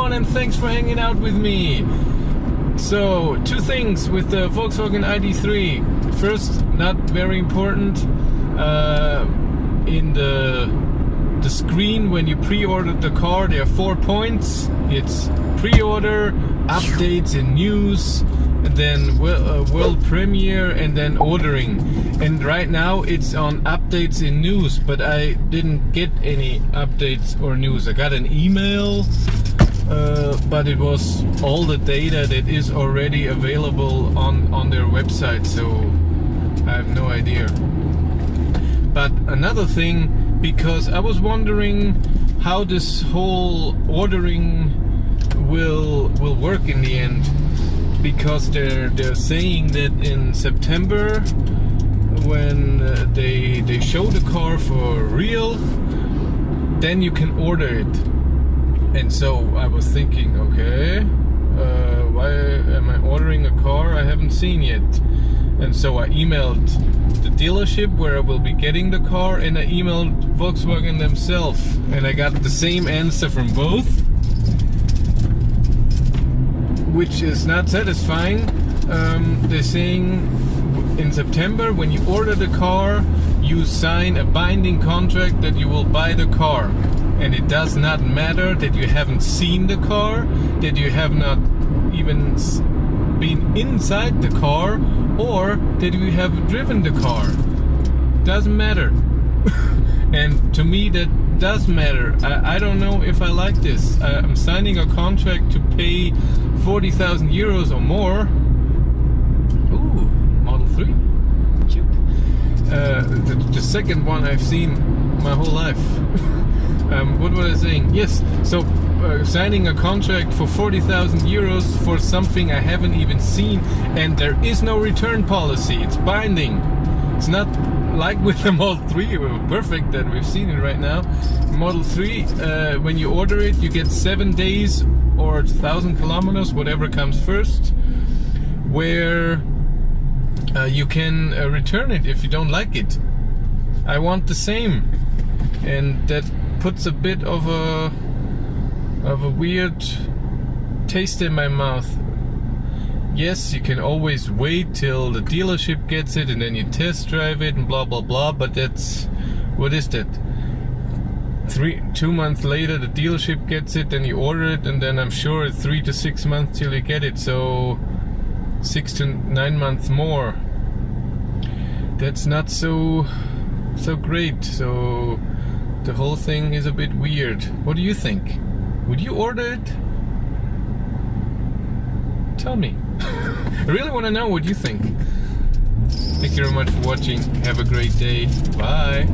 everyone, and thanks for hanging out with me. So, two things with the Volkswagen ID.3. First, not very important, in the screen when you pre-ordered the car, there are 4 points. It's pre-order, updates and news, and then world premiere, and then ordering. And right now it's on updates in news, but I didn't get any updates or news. I got an email, but it was all the data that is already available on their website, so I have no idea. But another thing, because I was wondering how this whole ordering will work in the end, because they're saying that in September, when they show the car for real, then you can order it. And so I was thinking, okay, why am I ordering a car I haven't seen yet? And so I emailed the dealership where I will be getting the car, and I emailed Volkswagen themselves, and I got the same answer from both, which is not satisfying. They're saying in September, when you order the car, you sign a binding contract that you will buy the car, and it does not matter that you haven't seen the car, that you have not even been inside the car, or that you have driven the car. Doesn't matter. And to me that does matter. I don't know if I like this. I'm signing a contract to pay 40,000 euros or more. Ooh, Model 3. Cute. The second one I've seen my whole life. What was I saying? Yes, so signing a contract for 40,000 euros for something I haven't even seen, and there is no return policy. It's binding. It's not like with the Model 3, perfect that we've seen it right now. Model 3, when you order it, you get 7 days or 1,000 kilometers, whatever comes first, where you can return it if you don't like it. I want the same, and that puts a bit of a weird taste in my mouth. Yes, you can always wait till the dealership gets it and then you test drive it and blah blah blah, but that's, what is that? 2 months later the dealership gets it, then you order it, and then I'm sure it's 3 to 6 months till you get it, so 6 to 9 months more. That's not so great. So the whole thing is a bit weird. What do you think? Would you order it? Tell me. I really want to know what you think. Thank you very much for watching. Have a great day. Bye.